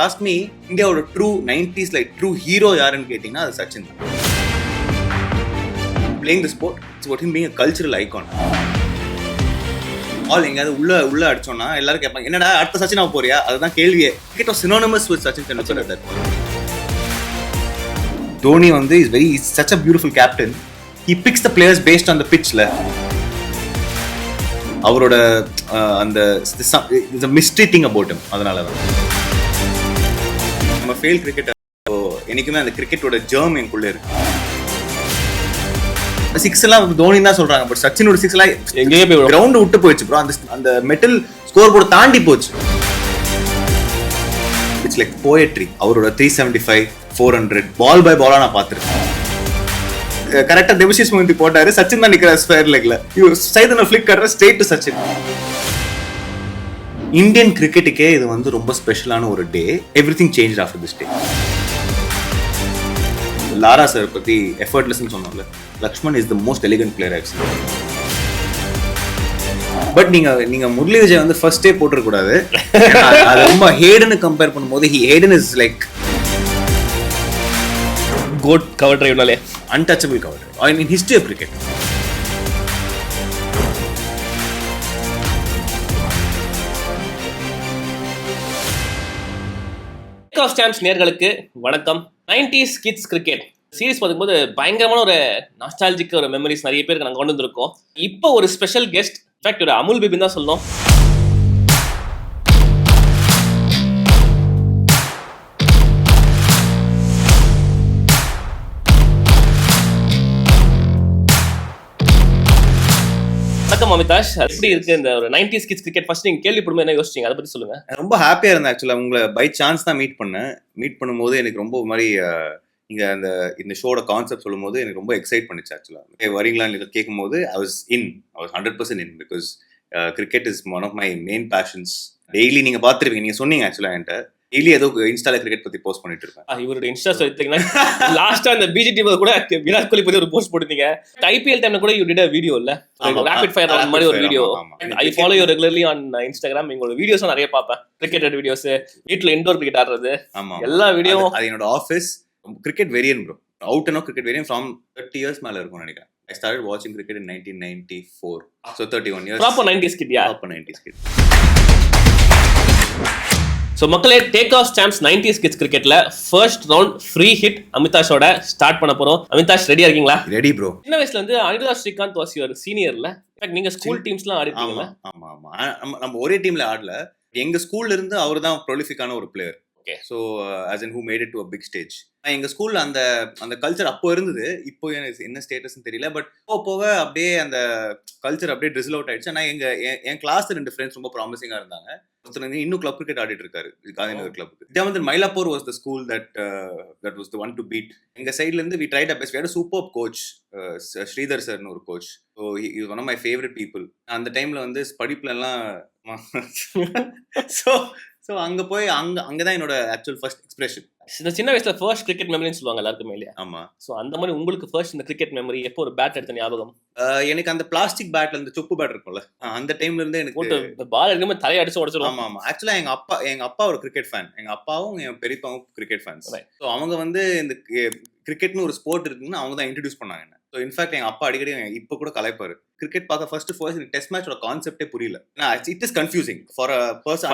ask me இந்தியாவோட true 90s like true hero யாருன்னு கேட்டீங்கன்னா அது சச்சின் தான். Playing the sport, it's about him being a cultural icon. All எங்கேயாவது உள்ள அடிச்சோன்னா எல்லாரும் கேட்பாங்க, என்னடா அடுத்த சச்சின் ஆக போறியா? அதுதான் கேள்வியே. Cricket was synonymous with Sachin Tendulkar at that point. Dhoni வந்து is such a beautiful captain. He picks the players based on the pitchல. அவரோட அந்த மிஸ்ட்ரி திங் அபவுட் ஹிம். அதனால தான் நம்ம ஃபெயில் கிரிக்கெட்டர் என்னைக்குமே அந்த கிரிக்கெட்டோட ஜெர்ம் எனக்குள்ள இருக்கு. சிக்ஸ் எல்லாம் தோனி தான் சொல்றாங்க, பட் சச்சினோட சிக்ஸ் எல்லாம் எங்கேயே போய் கிரவுண்ட் விட்டு போயிடுச்சு ப்ரோ. அந்த மெட்டல் ஸ்கோர் போர்டு தாண்டி போச்சு. It's like poetry. அவரோட 375 400 பால் பை பாலா நான் பார்த்திருக்கேன். கரெக்டா டெபிசிஸ் மூமெண்ட் போட்டாரு, சச்சின் தான் நிக்கிறார் ஸ்கொயர் லெக்ல. சைதன் ஃபிளிக் கட்ற ஸ்ட்ரெயிட் டு சச்சின். இந்தியன் கிரிக்கெட்டுக்கே இது வந்து ரொம்ப ஸ்பெஷலான ஒரு day. Everything change after this day. Lara sir பத்தி எஃபர்ட்லெஸ்னு சொன்னோம்ல, Laxman is the most elegant player I've seen. But நீங்க முரளி விஜய் வந்து ஃபர்ஸ்ட் டே போட்டுற கூடாது. அது ரொம்ப ஹேடன்னு கம்பேர் பண்ணும்போது Hayden is like quote cover டிரைவ்னாலே untouchable cover drive in history of cricket. TakeOff stumps நேயர்களுக்கு வணக்கம். 90s கிட்ஸ் கிரிக்கெட் சீரிஸ் பார்க்கும்போது பயங்கரமான ஒரு நாஸ்டாலஜிக் ஒரு மெமரிஸ் நிறைய பேருக்கு நாங்கள் கொண்டு வந்திருக்கோம். இப்போ ஒரு ஸ்பெஷல் கெஸ்ட், இன்ஃபேக்ட் ஒரு அமுல் பேபின்னு தான் சொல்லணும். அமிதாஷ், எப்படி இருக்கு இந்த ஒரு 90s கிட்ஸ் கிரிக்கெட்? ஃபர்ஸ்ட் நீங்க கேள்விப்படும்போது என்ன யோசிச்சீங்க, அதை பத்தி சொல்லுங்க. ரொம்ப ஹாப்பியா இருந்தேன் ஆக்சுவலா. உங்களை பை சான்ஸ் தான் மீட் பண்ணும்போது எனக்கு ரொம்ப மாதிரி நீங்க இந்த ஷோட கான்செப்ட் சொல்லும் போது எனக்கு ரொம்ப எக்ஸைட் பண்ணிச்சு ஆக்சுவலா. வரீங்களான்னு கேட்கும்போது I was 100% in because cricket is one of my main passions. Daily நீங்க பாத்துருப்பீங்க, நீங்க சொன்னீங்க ஆக்சுவலா என்கிட்ட டெய்லி ஏதோ இன்ஸ்டால கிரிக்கெட் பத்தி போஸ்ட் பண்ணிட்டு இருப்பேன். இவரோட இன்ஸ்டா சொல்லிட்டீங்கன்னா லாஸ்டா அந்த பிஜிடி கூட விராட் கோலி பத்தி ஒரு போஸ்ட் போட்டுட்டீங்க. ஐபிஎல் டைம்ல கூட யூ டிட் a வீடியோ இல்ல, ராபிட் ஃபயர் அந்த மாதிரி ஒரு video. I follow you regularly on Instagram. உங்களோட வீடியோஸ் நிறைய பார்ப்பேன், கிரிக்கெட் வீடியோஸ், வீட்ல இன்டோர் கிரிக்கெட் ஆடுறது எல்லா வீடியோவும். அது என்னோட ஆஃபீஸ். கிரிக்கெட் வெரியன் ப்ரோ, அவுட் அண்ட் கிரிக்கெட் வெரியன் ஃப்ரம் 30 years மேல இருக்கும் நினைக்கிறேன். I started watching cricket in 1994, so 31 years. Proper 90s kid, yeah. Proper 90s kid. So மக்களே, TakeOff ஸ்டாம்ப்ஸ் 90s கிட்ஸ் கிரிக்கெட்ல ஃபர்ஸ்ட் ரவுண்ட் ஃப்ரீ ஹிட் அமிதாஷோட start பண்ண போறோம். அமிதாஷ், ரெடியா இருக்கீங்களா? Ready bro. சின்ன வயசுல இருந்து அனிருதா ஸ்ரீகாந்த் வாஸ் யுவர் சீனியர்ல. நீங்க ஸ்கூல் டீம்ஸ்லாம் ஆடிட்டீங்களா? ஆமா. நம்ம ஒரே டீம்ல ஆடல. எங்க ஸ்கூல்ல இருந்து அவர் தான் ப்ரொலிஃபிக்கான ஒரு player. Okay, so as in who made it to a big stage. எங்க ஸ்கூல்ல அந்த கல்ச்சர் அப்போ இருந்தது. இப்போ என்ன ஸ்டேட்டஸ்ன்னு தெரியல. பட் போக அப்படியே அந்த கல்ச்சர் அப்படியே ட்ரிசில் அவுட் ஆயிடுச்சு. ஆனால் என் கிளாஸ் 2 ஃப்ரெண்ட்ஸ் ரொம்ப ப்ராமிசிங்கா இருந்தாங்க. ஒருத்தர் இன்னும் கிளப் கிரிக்கெட் ஆடிட்டு இருக்காரு, காந்திநகர் கிளப்புக்கு. வித்யாவந்தன் Mylapore was the school that was the one to beat. எங்க சைட்ல இருந்து we tried our best. We had a superb coach, Sridhar சார்னு ஒரு coach. So he was one of my favorite people. அந்த டைம்ல வந்து படிப்புல எல்லாம் ஸோ அங்க போய் அங்கதான் என்னோட ஆக்சுவல் ஃபர்ஸ்ட் எக்ஸ்பிரஷன். இந்த சின்ன வயசுல ஃபர்ஸ்ட் கிரிக்கெட் மெமரின்னு சொல்லுவாங்க எல்லாருக்குமே இல்லையா? ஆமா. ஸோ அந்த மாதிரி உங்களுக்கு ஃபர்ஸ்ட் இந்த கிரிக்கெட் மெமரி எப்போ ஒரு பேட் எடுத்த ஞாபகம்? எனக்கு அந்த பிளாஸ்டிக் பேட்ல இந்த சொப்பு பேட் இருக்கும்ல, அந்த டைம்ல இருந்து எனக்கு பால் எடுக்குமே தலையை அடிச்சு உடச்சிடும். ஆமா. ஆக்சுவலா எங்க அப்பா ஒரு கிரிக்கெட் ஃபேன். எங்க அப்பாவும் என் பெரியப்பாவும் கிரிக்கெட் ஃபேன்ஸ். ஸோ அவங்க வந்து இந்த கிரிக்கெட்னு ஒரு ஸ்போர்ட் இருக்குன்னு அவங்க தான் இன்ட்ரடியூஸ் பண்ணாங்க என்ன. ஸோ இன்ஃபேக்ட் எங்க அப்பா அடிக்கடி இப்போ கூட கலாய்ப்பாரு. கிரிக்கெட் பார்க்க ஃபர்ஸ்ட் டெஸ்ட் மேட்சோட கான்செப்டே புரியல. It is confusing for a person.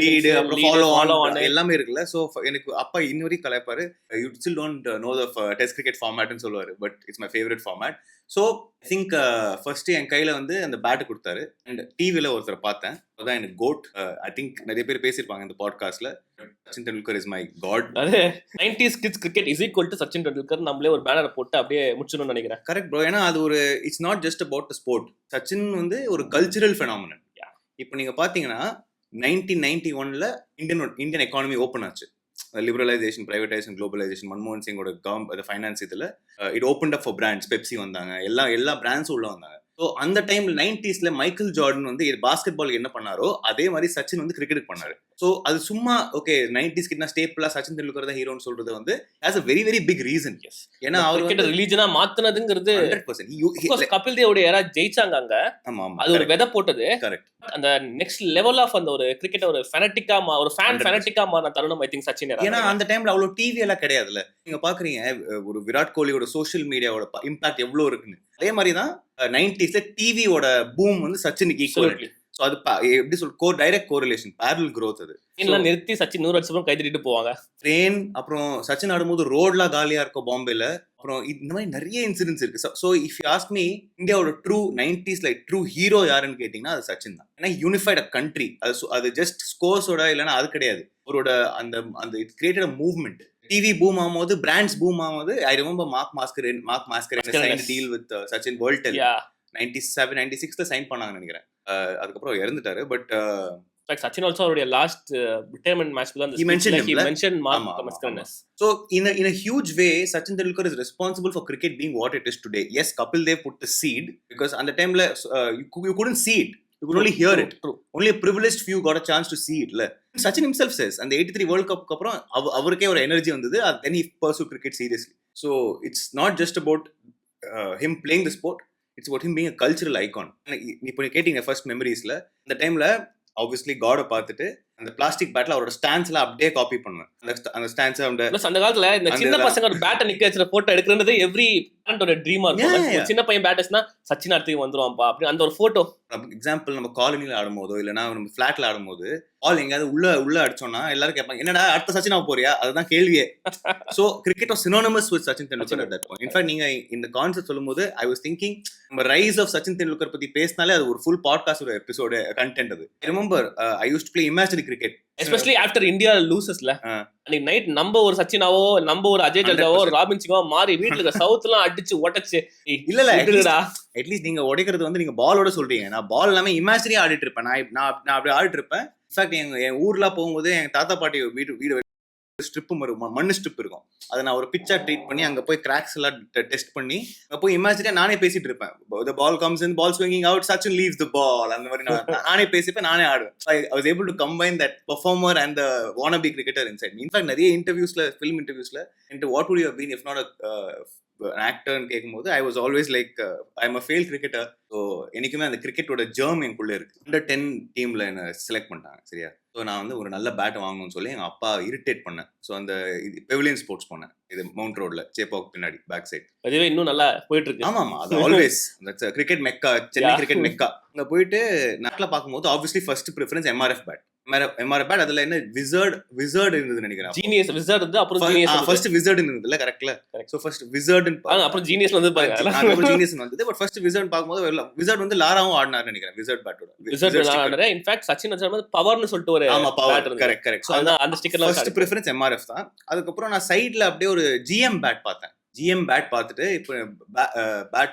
Lead அப்புறம் ஃபாலோ ஆன் எல்லாமே இருக்குல்ல. ஸோ எனக்கு அப்பா இன்னொரு கலாய்ப்பாரு, you still don't know the test cricket ஃபார்மேட்னு சொல்லுவாரு. But it's my favourite format. So I think first என் கையில வந்து அந்த பேட்டு கொடுத்தாரு. அண்ட் டிவில ஒருத்தரை பார்த்தேன், அதான் எனக்கு கோட். ஐ திங்க் நிறைய பேர் பேசியிருப்பாங்க இந்த பாட்காஸ்ட்ல. Sachin Tendulkar is my god. அது 90s kids cricket is equal to Sachin Tendulkar. நம்மளே ஒரு பேனர் போட்டு அப்படியே முடிச்சணும்னு நினைக்கிறேன். Correct bro. ஏன்னா அது ஒரு it's not just about the sport. Sachin வந்து ஒரு கல்ச்சுரல் ஃபெனாமினன். இப்போ நீங்க பாத்தீங்கன்னா 1991ல இந்தியன் எக்கானமி ஓப்பன் ஆச்சு. லிபரலைசேஷன், பிரைவேடைசேஷன், குளோபலைசேஷன், மன்மோகன் சிங்கோட ஃபைனான்ஸ் இதுல it opened up for brands. Pepsi வந்தாங்க, எல்லா பிராண்ட்ஸும் உள்ள வந்தாங்க. ஸோ அந்த டைம்ல 90s மைக்கேல் ஜார்டன் வந்து பாஸ்கெட் பால் என்ன பண்ணாரோ அதே மாதிரி சச்சின் வந்து கிரிக்கெட் பண்ணாரு. ஸோ அது சும்மா ஓகே 90s கிட்ட ஸ்டேப்பிளா சச்சின் தெண்டுல்கர் தான் ஹீரோன்னு சொல்றது வந்து has a very very big reason. ஏன்னா அவர் கிரிக்கெட் ரிலீஜனா மாத்துனதுங்கிறது 100%. கபில் தேவோட யாரா ஜெயிச்சாங்க அங்க. அது ஒரு விதை போட்டது. கரெக்ட். அந்த நெக்ஸ்ட் லெவல் ஆஃப் அந்த ஒரு கிரிக்கெட் ஒரு ஃபெனட்டிக்கா ஒரு ஃபேன் ஃபெனட்டிக்கா மாறின தருணம் ஐ திங்க் சச்சின். ஏன்னா அந்த டைம்ல அவ்வளவு டிவி எல்லாம் கிடையாதுல்ல. நீங்க பாக்குறீங்க ஒரு விராட் கோலியோட சோஷியல் மீடியாவோட இம்பாக்ட் எவ்வளவு இருக்குன்னு. அதே மாதிரி தான் 90s டிவியோட பூம் வந்து சச்சினுக்கு ஈக்குவல். சோ அது எப்படி சொல்ற டைரக்ட் கோரிலேஷன், parallel growth. அது எல்லாம் நிறுத்தி சச்சின் 100 வருஷம் கை தட்டிட்டு போவாங்க. ட்ரெயின் அப்புறம் சச்சின் ஆடும்போது ரோட்ல காலியா இருக்கும் பாம்பேல. அப்புறம் இந்த மாதிரி நிறைய இன்சிடென்ட்ஸ் இருக்கு. So if you ask me இந்தியாவோட ட்ரூ 90s ட்ரூ ஹீரோ யாருன்னு கேட்டீங்கன்னா அது சச்சின் தான். ஏன்னா யூனிஃபைட் அ கண்ட்ரி. அது ஜஸ்ட் ஸ்கோர்ஸோட இல்லைன்னா அது கிடையாது. அவரோட அந்த it created a movement. TV boom ஆகும்போது, பிராண்ட்ஸ் பூம் ஆகும்போது, I remember Mark Mascarenhas sign deal with Sachin WorldTel 97 96ல சைன் பண்ணாங்கன்னு நினைக்கிறேன். அதுக்கப்புறம் இறந்துட்டாரு. பட் Sachin also அவருடைய லாஸ்ட் ரிட்டையர்மென்ட் மேட்ச்ல தான் he mentioned Mark Mascarenhas. So in a huge way Sachin Tendulkar is responsible for cricket being what it is today. Yes, Kapil Dev put the seed because on the time you couldn't see it. You could only hear it. Only a privileged few got a chance to see it. Sachin himself says and the 83 World Cup அப்புறம் அவருக்கே ஒரு energy வந்தது. Then he pursued cricket seriously. So it's not just about him playing the sport. It's about him being a cultural icon. இப்போ கேட்டீங்க first மெமரிஸ்ல அந்த டைம்ல obviously God பார்த்துட்டு அந்த பிளாஸ்டிக் பேட்ல அவரோட ஸ்டான்ஸ்ல அப்படியே காப்பி பண்ணுவேன். அந்த ஸ்டான்ஸ் அந்த காலத்துல இந்த சின்ன பசங்க ஒரு பேட்டை நிக்க வச்சுற போட்டோ எடுக்கிறது எவ்ரி பேரண்டோட ட்ரீமா இருக்கும். சின்ன பையன் பேட்டஸ்னா சச்சின் அடுத்து வந்துருவான்ப்பா அப்படி அந்த ஒரு போட்டோ. எக்ஸாம்பிள் நம்ம காலனில ஆடும்போதோ இல்லைன்னா நம்ம ஃபிளாட்ல ஆடும்போது பால் எங்கேயாவது உள்ள அடிச்சோம்னா எல்லாரும் கேட்பாங்க என்னடா அடுத்த சச்சினா போறியா, அதுதான் கேள்வியே. So cricket was synonymous with Sachin Tendulkar at that point. In fact நீங்க இந்த கான்செப்ட் சொல்லும்போது ஐ வாஸ் திங்கிங் நம்ம ரைஸ் ஆஃப் சச்சின் தெண்டுல்கர் பத்தி பேசினாலே அது ஒரு ஃபுல் பாட்காஸ்ட் ஒரு எபிசோடு கண்டென்ட். அது I remember I used to play imaginary cricket especially after India லூசஸ்ல. அன்னைக்கு நைட் நம்ம ஒரு சச்சினாவோ நம்ம ஒரு அஜய் ஜல்தாவோ ஒரு ராபின் சிங்கோ மாறி வீட்டுல சவுத்லாம் அடிச்சு உடைச்சு இல்ல அட்லீஸ்ட் நீங்க உடைக்கிறது வந்து நீங்க பாலோட சொல்றீங்க. நான் பால் எல்லாமே இமேஜினரியா ஆடிட்டு இருப்பேன். நான் அப்படி ஆடிட்டு இருப்பேன். இன்ஃபேக்ட் என் ஊர்ல போகும்போது எங்க தாத்தா பாட்டி வீடு ஸ்ட்ரிப்பு மண்ணு ஸ்ட்ரிப் இருக்கும். அதை நான் ஒரு பிச்சா ட்ரீட் பண்ணி அங்க போய் கிராக்ஸ் எல்லாம் டெஸ்ட் பண்ணி அங்க போய் இமேஜினியா நானே பேசிட்டு இருப்பேன். The ball comes in, ball swinging out, Sachin leaves the ball. அந்த மாதிரி நானே பேசிப்பேன், நானே ஆடுவேன். I was able to combine that performer and the wannabe cricketer inside me. In fact நிறைய இன்டர்வியூஸ்ல film இன்டர்வியூஸ்ல what would you have been if not an actor ன்னு கேட்கும்போது I was always like I'm a failed cricketer. So எனக்குமே அந்த கிரிக்கெட்டோட germ எனக்குள்ள இருக்கு. Under 10 டீம்ல என்ன select பண்ணிட்டாங்க. சரியா? ஸோ நான் வந்து ஒரு நல்ல பேட் வாங்கணும்னு சொல்லி எங்கள் அப்பா இரிட்டேட் பண்ணேன். ஸோ அந்த பெவிலியன் ஸ்போர்ட்ஸ் பண்ணேன். இது மவுண்ட் ரோட்ல சேப்பாவுக்கு பின்னாடி பேக் சைட். அதுவே இன்னும் நல்லா போயிட்டு இருக்கு. ஆமாம், அது always cricket mecca, Chennai cricket mecca. அங்கே போயிட்டு நாட்டில் பார்க்கும்போது obviously first preference MRF bat. Bat அதுல என்ன விசர்ட் இருந்தது நினைக்கிறேன். ஜீனியஸ் விசர்ட் வந்து அப்புறம் ஜீனியஸ் ஃபர்ஸ்ட் விசர்ட் இருந்ததுல கரெக்ட்ல. சோ ஃபர்ஸ்ட் விசர்ட் அப்புறம் ஜீனியஸ் வந்து பாருங்க. அப்புறம் ஜீனியஸ் வந்தது. பட் ஃபர்ஸ்ட் விசர்ட் பாக்கும்போது விசர்ட் வந்து லாராவும் ஆடினாரு நினைக்கிறேன். விசர்ட் பேட்டோட விசர்ட் ஆடினாரு. இன்ஃபேக்ட் சச்சின் வந்து பவர்னு சொல்லிட்டு ஒரு பவர் கரெக்ட். சோ அந்த ஸ்டிக்கர்ல ஃபர்ஸ்ட் ப்ரிஃபரன்ஸ் எம்ஆர்எஃப் தான். அதுக்கு அப்புறம் நான் சைடுல அப்படியே ஒரு ஜிஎம் பேட் பார்த்தேன். ஜிஎம் பேட் பார்த்துட்டு இப்போ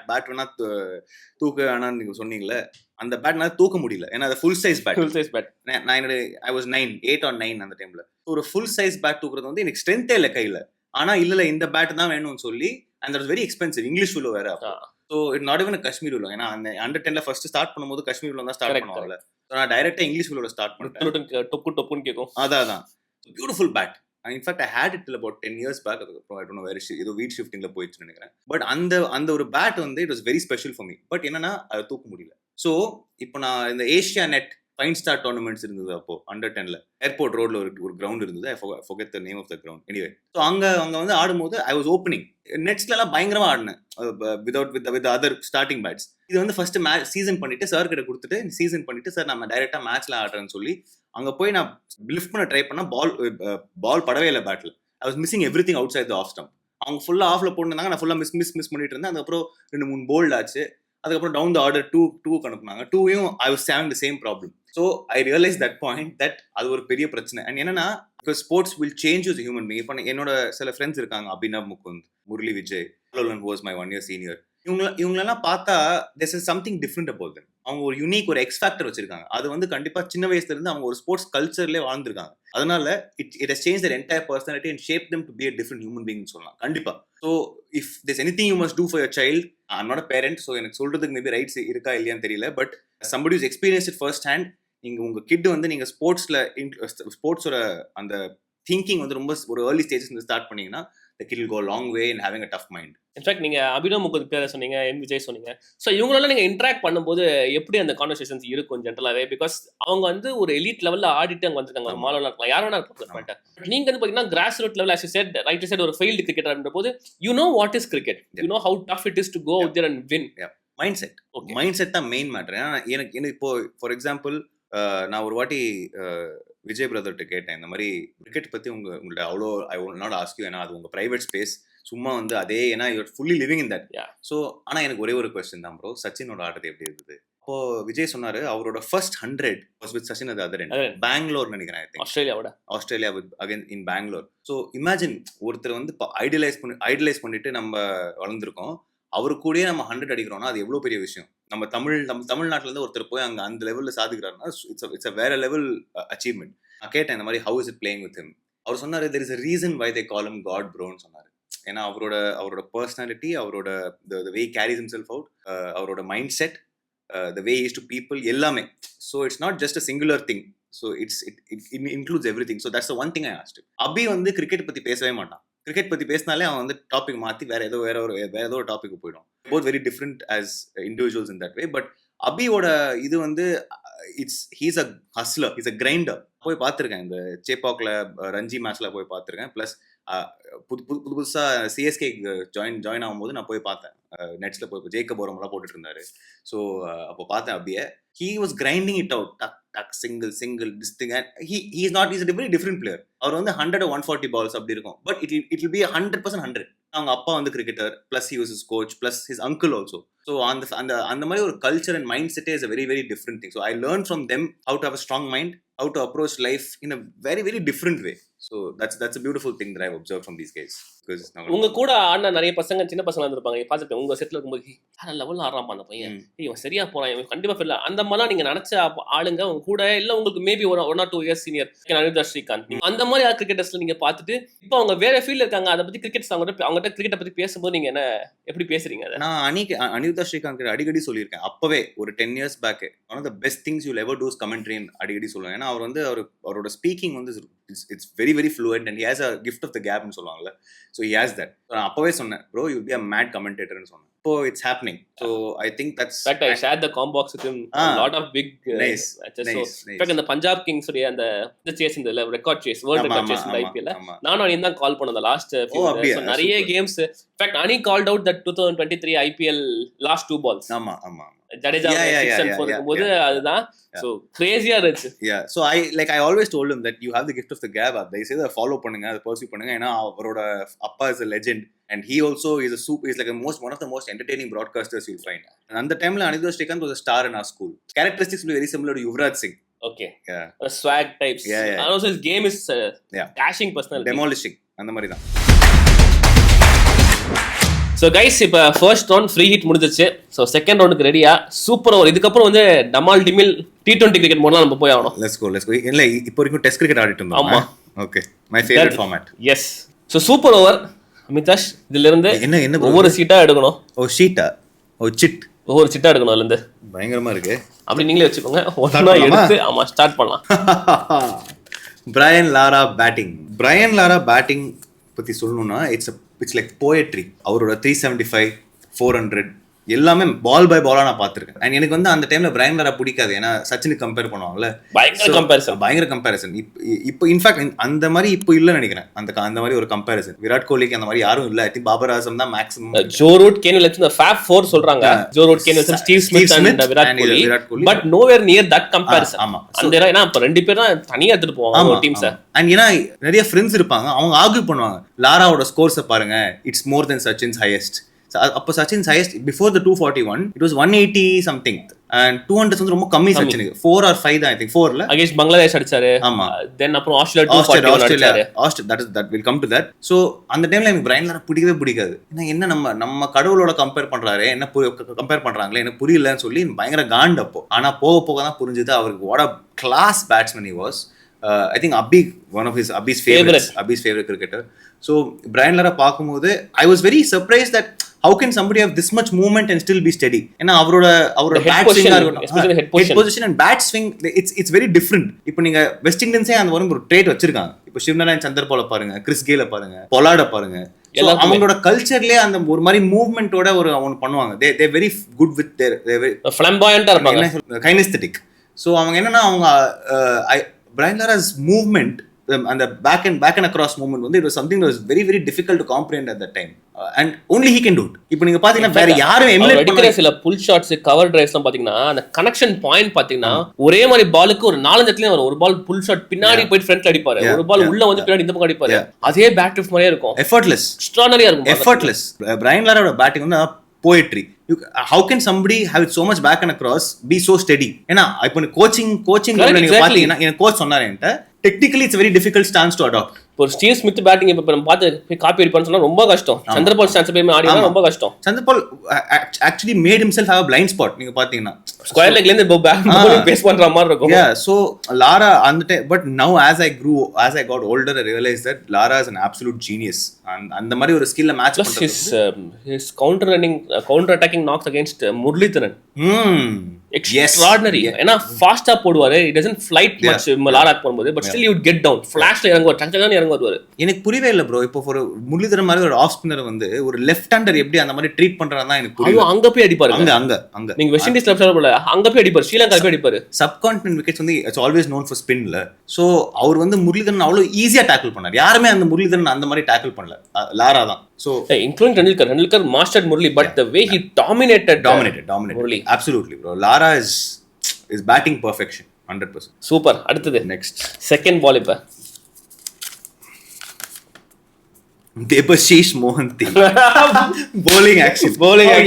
பேட் வேணா தூக்க வேணான்னு நீங்க சொன்னீங்களே, அந்த பேட் நான் தூக்க முடியல. ஏன்னா அது ஃபுல் சைஸ் பேட். நான் என்னோட ஐ வாஸ் 8 or 9 அந்த டைம்ல. ஒரு ஃபுல் சைஸ் பேட் தூக்குறது வந்து எனக்கு ஸ்ட்ரென்த்தே இல்லை கையில. ஆனா இல்ல இந்த பேட் தான் வேணும்னு சொல்லி and that was very expensive. English உள்ள வேற. So it not even Kashmir உள்ள. ஏன்னா அந்த அண்டர் 10ல ஃபர்ஸ்ட் ஸ்டார்ட் பண்ணும்போது காஷ்மீர் உள்ள தான் ஸ்டார்ட் பண்ணுவாங்கல்ல. ஸோ நான் டைரக்டா இங்கிலீஷ் உள்ள ஸ்டார்ட் பண்ணிட்டேன். டொப்புன்னு கேட்கும். அதான் beautiful bat. In fact I hate it till about 10 years back. அதுக்கப்புறம் ஐ டோன்ட் நோ வேர் ஏதோ வீட் ஷிஃப்டிங்ல போயிடுச்சுன்னு நினைக்கிறேன். பட் அந்த ஒரு பேட் வந்து it was very special for me. But என்னன்னா அதை தூக்க முடியல. ஸோ இப்போ நான் இந்த Asia net fine star tournaments இருந்தது அப்போ அண்டர் 10ல ஏர்போர்ட் ரோட்ல ஒரு கிரவுண்ட் இருந்தது. ஐ forget the name of the ground. Anyway, so அங்க வந்து ஆடும்போது ஐ வாஸ் ஓப்பனிங். நெட்ஸ்ல எல்லாம் பயங்கரமா ஆடினேன் வித் அதர் ஸ்டார்டிங் பேட்ஸ். இது வந்து ஃபர்ஸ்ட் மேட்ச் சீசன் பண்ணிட்டு சார் கிட்ட கொடுத்துட்டு சீசன் பண்ணிட்டு சார் நம்ம டைரக்டா மேட்ச்ல ஆடுறேன்னு சொல்லி அங்க போய் நான் லிஃப்ட் பண்ண ட்ரை பண்ணா பால் படவே இல்லை பேட்ல. I was missing everything outside the off stump. அவங்க ஃபுல்லா ஆஃப்ல போட்டுருந்தாங்க, நான் ஃபுல்லா மிஸ் பண்ணிட்டு இருந்தேன். அதுக்கப்புறம் 2-3 போல்ட் ஆச்சு. அதுக்கப்புறம் டவுன் த ஆர்டர் 2 அனுப்புனாங்க. 2யும் I was having the same problem. So I realise that point that அது ஒரு பெரிய பிரச்சனை. அண்ட் என்னன்னா because sports will change you as a human being. இப்போ என்னோட சில ஃப்ரெண்ட்ஸ் இருக்காங்க, Abhinav Mukund, Murali Vijay, who was my 1 year senior. இவங்களெல்லாம் பார்த்தா this is something different about them. அவங்க ஒரு யூனிக் ஒரு எக்ஸ் ஃபேக்டர் வச்சிருக்காங்க. அது வந்து கண்டிப்பா சின்ன வயசுல இருந்து அவங்க ஒரு ஸ்போர்ட்ஸ் கல்ச்சர்லயே வாழ்ந்திருக்காங்க. அதனால it has change their entire personality and shaped them to be a different human being சொல்லலாம் கண்டிப்பா. So if there's anything you must do for your child, I'm not a parent, so எனக்கு சொல்றதுக்கு maybe rights இருக்கா இல்லையான்னு தெரியல. But somebody who's experienced it first hand, நீங்க உங்க kit வந்து நீங்க ஸ்போர்ட்ஸோட அந்த திங்கிங் வந்து ரொம்ப ஒரு ஏர்லி ஸ்டேஜஸ் ஸ்டார்ட் பண்ணீங்கன்னா the kid will go a long way in having a tough mind. In fact நீங்க அபினவ் முகுந்த் பேரை சொன்னீங்க, எம் விஜய் சொன்னீங்க. ஸோ இவங்களெல்லாம் நீங்க இன்ட்ராக்ட் பண்ணும்போது எப்படி அந்த கான்வர்சேஷன்ஸ் இருக்கும் ஜென்ரலாவே? பிகாஸ் அவங்க வந்து ஒரு எலிட் லெவல்ல ஆடிட்டு அங்க வந்துருக்காங்க. ஒரு மாலோல இருக்கலாம், யார் வேணா இருக்கலாம். பட் நீங்க வந்து பாத்தீங்கன்னா grass root level, as you said, right you said, ஒரு ஃபெயில்டு கிரிக்கெட்டர் அப்படின்ற போது you know what is cricket, you know how tough it is to go out there and win. Mind set தான் main matter. ஏன்னா எனக்கு இப்போ for example நான் ஒரு வாட்டி விஜய் பிரதர்கிட்ட கேட்டேன், இந்த மாதிரி கிரிக்கெட் பற்றி உங்கள்ட்ட அவ்வளோ I will not ask you, ஏன்னா அது உங்கள் ப்ரைவேட் ஸ்பேஸ், சும்மா வந்து அதே, ஏன்னா you're fully living in that. So ஆனால் எனக்கு ஒரே ஒரு கொஸ்டின் தான் ப்ரோ, சச்சினோட ஆடுறது எப்படி இருந்தது? இப்போ விஜய் சொன்னாரு அவரோட ஃபர்ஸ்ட் 100 வாஸ் வித் சச்சின் அது அதர் எண்ட் பெங்களூர் நினைக்கிறேன், I think Australia with again in Bangalore. So imagine ஒருத்தர் வந்து ஐடலைஸ் பண்ணிட்டு நம்ம வளர்ந்துருக்கோம், அவரு கூடயே நம்ம 100 அடிக்கிறோம்னா அது எவ்வளவு பெரிய விஷயம். நம்ம தமிழ்நாட்டுல இருந்து ஒருத்தர் போய் அங்க அந்த லெவல்ல சாதிக்கிறாருன்னா இட்ஸ் வேற லெவல் அச்சீவ்மெண்ட். நான் கேட்டேன் இந்த மாதிரி how is it playing with him. அவர் சொன்னாரு there is a reason why they call him God broன்னு சொன்னாரு. ஏன்னா அவரோட பர்சனாலிட்டி, அவரோட the way he carries himself out, அவரோட mind set, the way he is to people, எல்லாமே. So it's not just a singular thing, so it includes everything. So that's the one thing I asked him. அபி வந்து cricket பத்தி பேசவே மாட்டான். Cricket பத்தி பேசினாலே அவன் வந்து டாபிக் மாத்தி வேற ஏதோ ஒரு டாபிக் போயிடும். Both very different as individuals in that way. But அபியோட இது வந்து he's a hustler, he's a grinder. போய் பார்த்துருக்கேன், இந்த சேப்பாக்ல ரஞ்சி மேட்ச்ல போய் பார்த்துருக்கேன். பிளஸ் புதுசா சிஎஸ்கே ஜாயின் ஆகும்போது நான் போய் பார்த்தேன், நெட்ஸ்ல போய் ஜேக்கப் ஓரமெல்லாம் போட்டுட்டு இருந்தாரு. ஸோ அப்போ பார்த்தேன் அபியை. He was grinding it out, tuck, single, this thing, and he's a very different player. அவர் வந்து 100 or 140 balls அப்படி இருக்கும், but it will be 100% 100. அவங்க அப்பா வந்து cricketer, plus he was his coach, plus his uncle also. So அந்த மாதிரி ஒரு culture and mindset is a very very different thing. So I learned from them how to have a strong mind, how to approach life in a very very different way. So that's a beautiful thing that I've observed from these guys. உங்க கூட ஆடின நிறைய பசங்க, சின்ன பசங்க இருந்திருப்பாங்க, பார்த்துருப்பேன் உங்க செட்ல இருக்கும்போது வேற லெவல்ல ஆடுறான் அந்த பையன், இவன் சரியா போறான், இவன் கண்டிப்பா ஃபெயில். அந்த மாதிரிலாம் நீங்க நினைச்ச ஆளுங்க உங்க கூட இல்ல, உங்களுக்கு maybe 1 or 2 years senior Amithash Srikanth, அந்த மாதிரி கிரிக்கெட்டர்ஸ்ல நீங்க பார்த்துட்டு இப்போ அவங்க வேற ஃபீல்ட்ல இருக்காங்க, அதை பத்தி கிரிக்கெட் அவங்ககிட்ட கிரிக்கெட்டை பத்தி பேசும்போது நீங்க எப்படி பேசுறீங்க? நான் அமிதாஷ் ஸ்ரீகாந்த் அடிக்கடி சொல்லியிருக்கேன், அப்பவே ஒரு 10 years back, one of the best things you ever do commentary அடிக்கடி சொல்லுவேன். ஏன்னா அவர் வந்து அவரோட ஸ்பீக்கிங் வந்து it's very very fluent and he has a gift of the கேப்னு சொல்லுவாங்கல்ல. So he has that. நான் அப்பவே சொன்னேன், bro you be a mad கமெண்டேட்டர்னு சொன்னேன். So it's happening. So I think that's that I shared the combo box with him. A lot of big matches. Nice. In fact, in the Punjab Kings and the chase in the record chase, world record chase in the IPL. நான் அனி தான் கால் பண்ண the last few days. So நிறைய games. In fact, Ani called out that 2023 IPL last 2 balls. ஆமா. Jadeja 6 and 4 இருக்கும்போது அதுதான் so crazy-ஆ இருந்துச்சு. Yeah, so I always told him that you have the gift of the gab. They say that follow பண்ணுங்க, அதை pursue பண்ணுங்க. ஏன்னா அவரோட அப்பா is a legend and he also is like one of the most entertaining broadcasters you'll find. And அந்த டைம்ல Anirudh Srikanth was a star in our school. Characteristics will be very similar to Yuvraj Singh. Okay. Yeah. Swag types. And also his game is dashing personality. Demolishing. அந்த மாதிரி தான். So guys, இப்போ first round free hit முடிஞ்சிச்சு. So second ரவுண்டுக்கு ரெடியா? Super over. இதுக்கப்புறம் வந்து டமால் டிமில் T20 cricket மோட்லாம் நம்ம போய் ஆகணும். Let's go. இல்லை இப்போ வரைக்கும் டெஸ்ட் கிரிக்கெட் ஆடிட்டு இருந்தோம். ஆமா. Okay, my favourite format. Yes. So super over. Amitash, இதுல இருந்து என்ன ஒவ்வொரு சீட்டா எடுக்கணும். சிட் ஒவ்வொரு சிட்டா எடுக்கணும். அதுல இருந்து பயங்கரமா இருக்கு. அப்படி நீங்களே வச்சுக்கோங்க. ஒண்ணா எடுத்து ஆமா ஸ்டார்ட் பண்ணலாம். பிரையன் லாரா பேட்டிங் பத்தி சொல்லணும்னா இட்ஸ் லைக் போயட்ரி. அவரோட 375, 400 எல்லாமே பால் பை பாலா நான் பார்த்துருக்கேன். அண்ட் எனக்கு வந்து அந்த டைம்ல பிரையன் லாரா பிடிக்காது, ஏன்னா சச்சினுக்கு கம்பேர் பண்ணுவாங்கல்ல, பயங்கர கம்பேரிசன். இப்போ இன்ஃபேக்ட் அந்த மாதிரி இப்போ இல்லைன்னு நினைக்கிறேன். அந்த மாதிரி ஒரு கம்பேரிசன் விராட் கோலிக்கு அந்த மாதிரி யாரும் இல்ல. ஐ திங்க் பாபர் ஆசம் தான் maximum. Joe Root, Kane Wilson, the Fab Four சொல்றாங்க. Joe Root, Kane Wilson, Steve Smith and Virat Kohli, but nowhere near that comparison. ஆமா, அந்த ஏன்னா இப்ப ரெண்டு பேரும் தனியா எடுத்துட்டு போவாங்க ஒரு டீம் சார். அண்ட் ஏன்னா நிறைய ஃப்ரெண்ட்ஸ் இருப்பாங்க, அவங்க ஆர்கியூ பண்ணுவாங்க, லாராவோட ஸ்கோர்ஸை பாருங்க, it's more than Sachin's highest, அப்போ Sachin highest before the 241 it was 180 something and 200 வந்து ரொம்ப கம்மி சச்சினுக்கு 4 or 5 தான் ஐ திங்க் 4ல அகைன்ஸ்ட் பங்களாதேஷ் அடிச்சாரு. ஆமா. தென் அப்புறம் ஆஸ்திரேலியா அடிச்சாரு. that will come to that. so அந்த டைம்ல எனக்கு பிரைன் லாரா பிடிக்கவே பிடிக்காது. என்ன நம்ம கடவுளோட கம்பேர் பண்றாரு, என்ன கம்பேர் பண்றாங்களே எனக்கு புரியலன்னு சொல்லி பயங்கர காண்ட் அப்போ. ஆனா போக போக தான் புரிஞ்சுது அவருக்கு what a class batsman he was. I think one of Abhi's favorite cricketer. so Brian Lara பாக்கும்போது I was very surprised that how can somebody have this much movement and still be steady? ஏன்னா அவரோட bat swing especially head position and bat swing it's very different. இப்போ நீங்க west இண்டீன்ஸே அந்த ஒரு trade வச்சிருக்காங்க. இப்போ சிவநாராயண் சந்தர்பால பாருங்க, கிறிஸ் கெயில பாருங்க, பொலார்ட பாருங்க. அவங்களோட கல்ச்சர்லயே அந்த ஒரு மாதிரி மூவ்மெண்டோட அவங்க பண்ணுவாங்க. they very good with their flamboyant இருப்பாங்க, kinesthetic. so அவங்க என்னன்னா அவங்க Brian Lara's movement and the back and across movement வந்து it was something that was very very difficult to comprehend at that time. and only he can do it. இப்போ நீங்க பாத்தீங்கன்னா வேற யாரும் எமுலேட் பண்ணல. சில புல் ஷாட்ஸ் கவர் டிரைவ்ஸ்லாம் பாத்தீங்கன்னா அந்த கனெக்ஷன் பாயிண்ட் பாத்தீங்கன்னா ஒரே மாதிரி பாலுக்கு ஒரு 4 இடத்துலயே வரும். ஒரு பால் புல் ஷாட் பின்னாடி போய் ஃப்ரண்ட் அடிப்பாரு, ஒரு பால் உள்ள வந்து பின்னாடி இந்த பக்கம் அடிப்பாரு. அதே பேட் லிஃப்ட் மாதிரியே இருக்கும். effortless, எக்ஸ்ட்ரானரியா இருக்கும். effortless. Brian Laraோட பேட்டிங் வந்து poetry. how can somebody have it so much back and across be so steady? ஏன்னா இப்போ கோச்சிங் நீங்க பாத்தீங்கன்னா எனக்கு கோச் சொன்னாரு என்கிட்ட technically it's a very difficult stance to adopt. ஒரு ஸ்டீவ் ஸ்மித் பேட்டிங் இப்ப நம்ம பார்த்து காப்பி அடிப்பான்னு சொன்னா ரொம்ப கஷ்டம். சந்திரபால் ஸ்டான்ஸ் போய் ஆடினா ரொம்ப கஷ்டம். Chandrapal actually made himself have a blind spot. நீங்க பாத்தீங்கன்னா ஸ்கொயர் லெக்ல இருந்து bowling பேஸ் பண்ற மாதிரி இருக்கும். yeah so Lara on the time, but now as I got older I realized that Lara is an absolute genius. அந்த மாதிரி ஒரு ஸ்கில்ல மேட்ச் பண்றது. his counter attacking knocks against Muralitharan extraordinary. ஏன்னா ஃபாஸ்டா போடுவாரு. it doesn't flight much Lara போடும்போது, but still you would get down. flashல இறங்குவார், டங்கடன்னு இறங்குவார். எனக்கு புரியவே இல்ல ப்ரோ. இப்போ ஒரு முரளிதரன் மாதிரி ஒரு ஆஃப் ஸ்பின்னர் வந்து ஒரு லெஃப்ட் ஹேண்டர் எப்படி அந்த மாதிரி ட்ரீட் பண்றாருன்னா எனக்கு புரியல. அங்க போய் அடிப்பாரு. அங்க நீங்க வெஸ்ட் இண்டீஸ் லெஃப்ட் ஹேண்டர் போல அங்க போய் அடிப்பாரு. ஸ்ரீலங்கா போய் அடிப்பாரு. சப்கான்டினென்ட் விக்கெட்ஸ் வந்து இட்ஸ் ஆல்வேஸ் நோன் ஃபார் ஸ்பின்ல. சோ அவர் வந்து முரளிதரன் அவ்வளவு ஈஸியா டேக்கிள் பண்ணாரு. யாருமே அந்த முரளிதரன் அந்த மாதிரி டேக்கிள் பண்ணல. லாரா தான். so including Tendulkar mastered Murali, but the way he dominated Murali. absolutely bro. Lara is batting perfection 100%. Super. அடுத்தது next செகண்ட் பால் இப்ப தேபஷீஷ் மோஹந்தி bowling action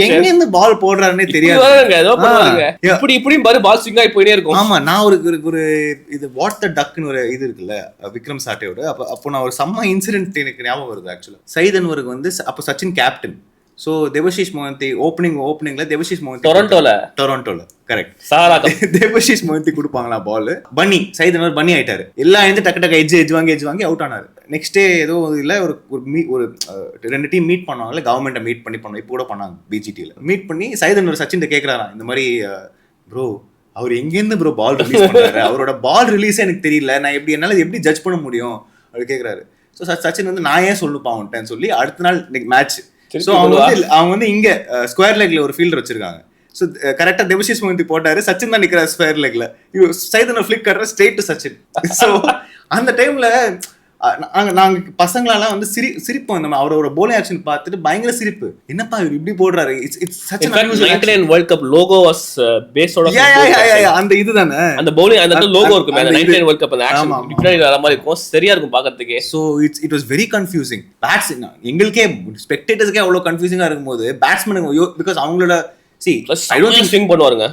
எங்க இருந்து பால் போடுறாருன்னே தெரியாது. ஏதோ பண்ணுவாங்க இப்படி பாரு பால் ஸ்விங் ஆகி போயிட்டே இருக்கும். ஆமா நான் ஒரு இது வாட் த டக்னு ஒரு இது இருக்குல்ல விக்ரம் சாட்டேயோட. அப்போ நான் ஒரு செம்ம இன்சிடென்ட் எனக்கு ஞாபகம் வருது. ஆக்சுவலா சையத் அன்வருக்கு வந்து அப்போ சச்சின் கேப்டன். so தேபஷீஷ் மோஹந்தி ஓப்பனிங்ல தேபஷீஷ் மோஹந்தி டொரண்டோல கரெக்ட் சாரா தேபஷீஷ் மோஹந்தி கொடுப்பாங்களா பால். பன்னி சையத் அன்வர் பன்னி ஆயிட்டாரு. எல்லாம் வந்து டக்கு எஜ் வாங்கி அவுட் ஆனாரு. நெக்ஸ்ட் டே ஏதோ இல்ல ஒரு 2 டீம் மீட் பண்ணுவாங்கல்ல, கவர்மெண்ட்டை மீட் பண்ணி இப்போ கூட பண்ணாங்க பிஜிடியில். மீட் பண்ணி சையத் அன்வர் சச்சின் கேட்கறாராம் இந்த மாதிரி ப்ரோ அவர் எங்கேருந்து ப்ரோ பால் ரிலீஸ் பண்றாரு, அவரோட பால் ரிலீஸ் எனக்கு தெரியல, நான் என்னால எப்படி ஜட்ஜ் பண்ண முடியும் அப்படி கேட்கறாரு. ஸோ சச்சின் வந்து நான் ஏன் சொல்லுப்பா அவன்ட்டேன்னு சொல்லி அடுத்த நாள் மேட்ச். ஸோ அவங்க வந்து இங்க ஸ்கொயர் லெக்ல ஒரு ஃபீல்டர் வச்சிருக்காங்க. ஸோ கரெக்டா தேபஷீஷ் மோஹந்தி போட்டாரு. சச்சின் தான் நிக்கிறார் ஸ்கொயர் லெக்ல. சையத் அன்வர் ஃபிளிக் கட்டுற ஸ்ட்ரெயிட் டு சச்சின். ஸோ அந்த டைம்ல நாங்க பசங்களெல்லாம் வந்து சிரிப்போம். நம்ம அவரோட bowling action பார்த்துட்டு பயங்கர சிரிப்பு. என்னப்பா இவர் இப்படி போடுறாரு. It's such an unusual 99 world cup logo was based on அந்த இதுதானே அந்த bowling அந்த லோகோ இருக்கு மேல 99 வேர்ல்ட் கப் அந்த ஆக்ஷன் டிஃபரண்ட் வர மாதிரி இருக்கும். சரியா இருக்கும் பார்க்கிறதுக்கே. So it was very confusing. Bats எங்களுக்கே ஸ்பெக்டேட்டர்ஸ்க்கே அவ்வளவு கன்ஃபியூசிங்கா இருக்கும்போது பேட்ஸ்மேனுக்கு பிகாஸ் அவங்களோட see I don't think swing பண்ணுவாங்க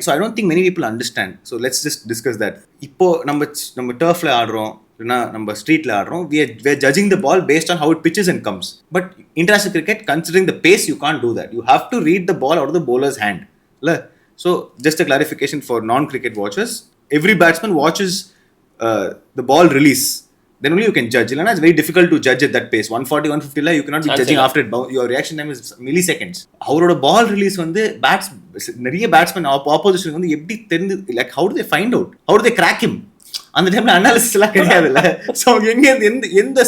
so I don't think many people understand. so let's just discuss that. இப்போ நம்ம டர்ஃப்ல ஆடுறோம், நம்ம ஸ்ட்ரீட்ல ஆடுறோம். we are judging the ball based on how it pitches and comes. but international cricket, considering the pace, you can't do that. you have to read the ball out of the bowler's hand. so just a clarification for non-cricket watchers, every batsman watches the ball release, then only you can judge. It's very difficult to judge at that pace. 140 150 la you cannot be judging after it. Your reaction time is milliseconds. அவரோட ball release வந்து நிறைய batsman opposition வந்து எப்படி தெரிந்து, like how do they find out, how do they crack him? அந்த டைம்ல analysis எல்லாம் கிடையாதுல்ல. சோ எங்க எந்த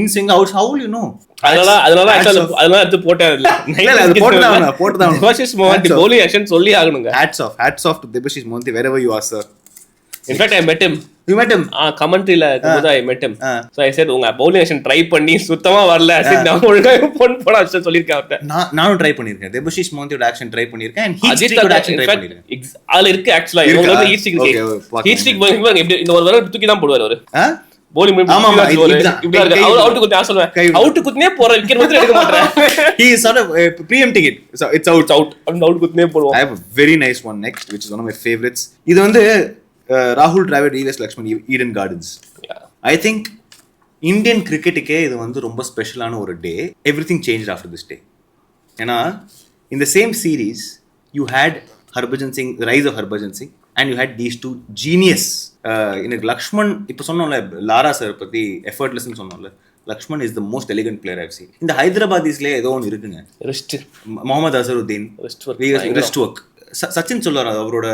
இன் swing outs how will you know? அதனால எடுத்து போட்டாரு இல்ல அது போட்டுதான் தேபஷீஷ் மோஹந்தி bowling action சொல்லி ஆகணுங்க. hats off to தேபஷீஷ் மோஹந்தி wherever you are, sir. In fact, I met him. You met him? Commentary-ல இருக்கும்போது I met him. So I said உங்க bowling action ட்ரை பண்ணி சுத்தமா வரல. சரி நான் ஒழுங்கா போட சொல்லிருக்கேன் அவர்ட்ட. நானும் ட்ரை பண்ணிருக்கேன். தேபஷீஷ் மோஹந்தியோட ஆக்ஷன் ட்ரை பண்ணிருக்கேன். and heat streak action try பண்ணிருக்கேன். அதுல இருக்கு ஆக்சுவலா இவங்க வந்து heat streak எப்படி இந்த ஒரு தடவை தூக்கி தான் போடுவார் அவரு. bowling ஆமா, ஆமா, இதுதான். இப்படி இருக்கு. அவுட் குத்தி நான் சொல்லுவேன் அவுட் குத்தினே போற விக்கெட் மட்டும் எடுக்க மாட்டேன். He is sort of preempting it. So it's out. Out குத்தினே போடுவோம். I have a very nice one next, which is one of my favorites. இது வந்து ராகுல் Dravid VS Laxman Eden Gardens. I think Indian கிரிக்கெட்டுக்கே இது வந்து ரொம்ப ஸ்பெஷலான ஒரு day. Everything change after this day. ஏன்னா in the same series you had Harbhajan Singh, the rise of Harbhajan Singh, and you had these two genius. எனக்கு லக்ஷ்மன் இப்போ சொன்னோம்ல லாரா சார் பத்தி எஃபர்ட்லெஸ்ன்னு சொன்னோம்ல, Laxman is the most elegant player I've seen. இந்த ஹைதராபாதீஸ்லேயே ஏதோ ஒன்று இருக்குங்க, முகமது அசருத்தீன் ரிஸ்ட் ஒர்க். சச்சின் சொல்லுவார் அவரோட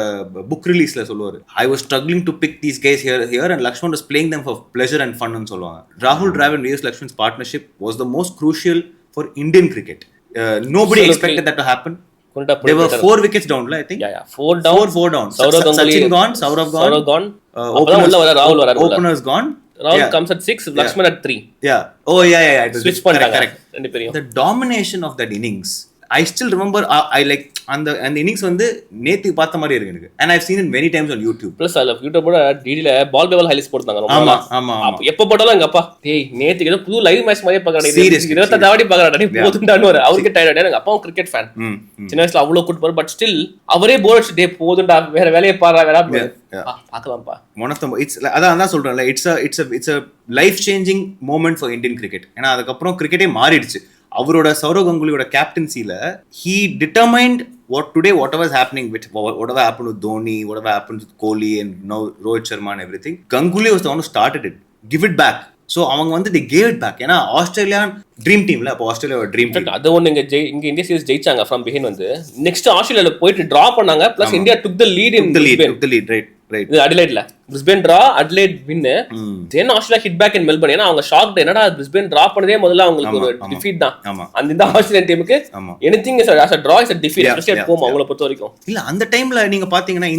புக் ரிலீஸ்ல சொல்லுவார், I was struggling to pick these guys here and Laxman was playing them for pleasure and fun ன்னு சொல்லுவாங்க. ராகுல் Dravid VS Laxman's partnership was the most crucial for Indian cricket. Nobody expected that to happen. There were 4 wickets down, I think. Yeah. 4 down. Sachin gone, Saurav gone. Openers gone. Rahul comes at 6, Lakshman at 3. Yeah. Oh, yeah. Switch பண்ணாங்க. Correct. The domination of that innings, I still remember. I like அந்த innings வந்து நேத்து பார்த்த மாதிரி இருக்கு எனக்கு. And I've seen it many times on YouTube. Plus I love YouTube போட டிடில பால் பேவல் highlights போடுறாங்க ரொம்ப. ஆமா. எப்ப போட்டாலும் எங்க அப்பா டேய் நேத்துக்கு ஏதோ புது லைவ் மேட்ச் மாதிரியே பார்க்கறேன். 27 ஆவடி பார்க்கறேன். டேய் போதுண்டான்னு அவருக்கு டயர்ட் ஆயிடுங்க. எங்க அப்பாவும் கிரிக்கெட் ஃபேன். சின்ன வயசுல அவ்வளவு கூட்டு போற பட் ஸ்டில் அவரே போர் அடிச்சு டேய் போதுண்டா வேற வேலைய பாறா வேற பார்க்கலாம்ப்பா. One of the அதான் சொல்றேன்ல, it's a life changing moment for Indian cricket. ஏன்னா அதுக்கு அப்புறம் கிரிக்கெட்டே மாறிடுச்சு. அவரோட Saurav கங்குலியோட கேப்டன்சில he determined whatever is happening with whatever happened with Dhoni, whatever happened with Kohli and now Rohit Sharma and everything, Ganguly was the one who started it. Give it back. So அவங்க வந்து they gave it back. ஏன்னா ஆஸ்திரேலியான் dream டீம்ல, அப்போ ஆஸ்திரேலியாவோட dream team. அது ஒன்று இங்க India series ஜெயிச்சாங்க from behind வந்து. நெக்ஸ்ட் ஆஸ்திரேலியால போயிட்டு டிரா பண்ணாங்க. Plus India took the lead in Brisbane. இது அடிலைட்ல Brisbane draw Adelaide win. Then Australia hit back in Melbourne. ஏன்னா அவங்க ஷாக் என்னடா பிரிஸ்பேன் டிரா பண்ணதே முதல்ல அவங்களுக்கு ஒரு டிஃபீட் தான். அந்த ஆஸ்திரேலியன் டீமுக்கு anything is as a draw is a defeat, especially at home அவங்கள பொறுத்த வரைக்கும். இல்ல அந்த டைம்ல நீங்க பாத்தீங்கன்னா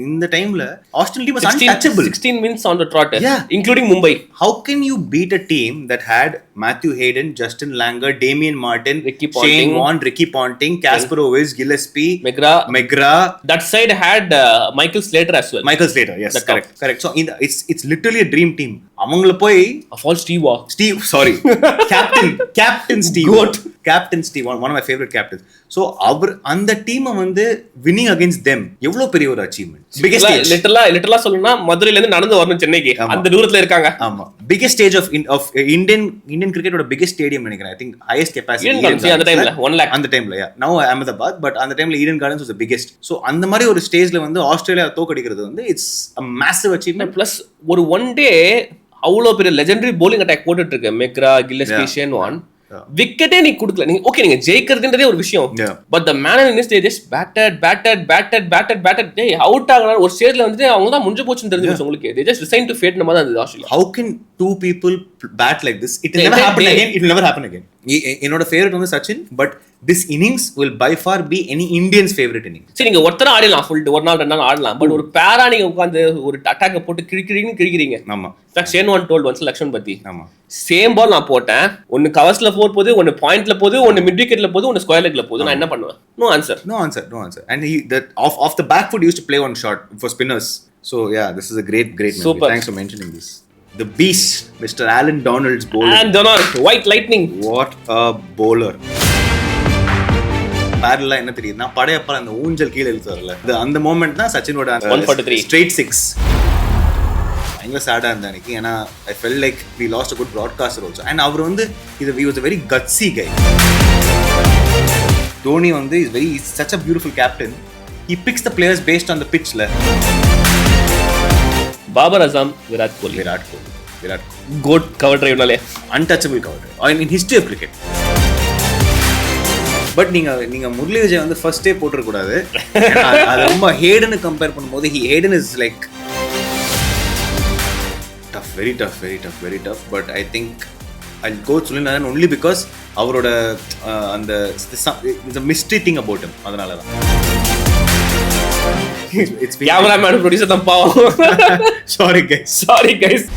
இந்த டைம்ல Australian team was untouchable. 16 wins on the trot, including Mumbai. How can you beat a team that had Matthew Hayden, Justin Langer, Damien Martin, Shane Warne, Ricky Ponting, Casper Owens, Gillespie, McGrath. That side had Michael Slater as well. Michael Slater, yes, correct. So it's literally a dream team. அவங்கள போய் Steve, sorry. Captain Steve. Goat. Captain Steve, one of my favorite captains. So அவர் அந்த டீமை வந்து winning against them எவ்வளவு பெரிய ஒரு achievement. Biggest stage. லிட்டரலா சொல்லணும்னா மதுரையில இருந்து நடந்து வரணும் சென்னைக்கு, அந்த தூரத்துல இருக்காங்க. ஆமா, biggest stage of Indian cricket ஓட biggest stadium நினைக்கிறேன். I think highest capacity அந்த டைம்ல 1 lakh அந்த டைம்ல. Now Ahmedabad, but அந்த டைம்ல Eden Gardens was the biggest. So அந்த மாதிரி ஒரு ஸ்டேஜ்ல வந்து ஆஸ்திரேலியா தோக்கடிக்கிறது வந்து it's a massive achievement. Plus ஒரு ஒன் டே அவ்வளோ பெரிய லெஜெண்டரி bowling attack போட்டுட்டு இருக்கு. மெக்ரா, கில்லஸ்பி, ஷேன் வார்ன் விக்கெட்டே நீ கொடுக்கல. நீங்க ஓகே நீங்க ஜெயிக்கிறதுன்றதே ஒரு விஷயம். But the man in this just batted டேய் அவுட் ஆகற ஒரு ஸ்டேஜ்ல வந்து அவங்க தான் முடிஞ்சு போச்சுன்னு தெரிஞ்சு உங்களுக்கு. they just resigned to fate நம்ம தான் அது Australia. How can two people bat like this? It will never happen again. என்னோட ஃபேவரட் வந்து Sachin, but this innings will by far be any Indian's favorite innings. சரி நீங்க ஒருத்தர ஆடலாம், ஃபுல் ஒரு நாள் ரெண்டு நாள் ஆடலாம். பட் ஒரு பேரா நீங்க உட்கார்ந்து ஒரு அட்டாக்க போட்டு கிழிக்கிறீங்க. ஆமா, Shane warn told once Lakshman பத்தி. ஆமா, சேம் பால் நான் போட்டேன், ஒன்னு கவர்ஸ்ல 4 போகுது, ஒன்னு பாயிண்ட்ல போகுது, ஒன்னு மிட் விக்கெட்ல போகுது, ஒன்னு ஸ்கொயர் லெக்ல போகுது. நான் என்ன பண்ணுவேன்? No answer. And off the back foot he used to play one shot for spinners. So yeah, this is a great memory. Super. Thanks for mentioning this. The beast, Mr. Alan Donald's bowling. Alan Donald, white lightning. What a bowler. பேரலா என்ன தெரியுதுன்னா படையப்பா அந்த ஊஞ்சல் கீழே இழுத்து வரல, அந்த moment தான் சச்சினோட 143 straight 6. பயங்கர சேடா இருந்தா அன்னைக்கு. ஏன்னா I felt like we lost a good broadcaster also. And அவர் வந்து he was a very gutsy guy. Dhoni வந்து is such a beautiful captain. He picks the players based on the pitch la. Babar Azam, Virat Kohli. Goat cover drive naale untouchable cover drive in history of cricket. But நீங்க முரளி விஜய் வந்து first day போட்டுற கூடாது. அது ரொம்ப ஹேடனை compare பண்ணும்போது Hayden is like tough, very tough. But I think I go சொல்லினான் only because அவரோட அந்த மிஸ்ட்ரி திங் அபவுட் ஹிம். அதனால தான் கேமராமேன் ப்ரொடியூசர் தான் பாவம். Sorry guys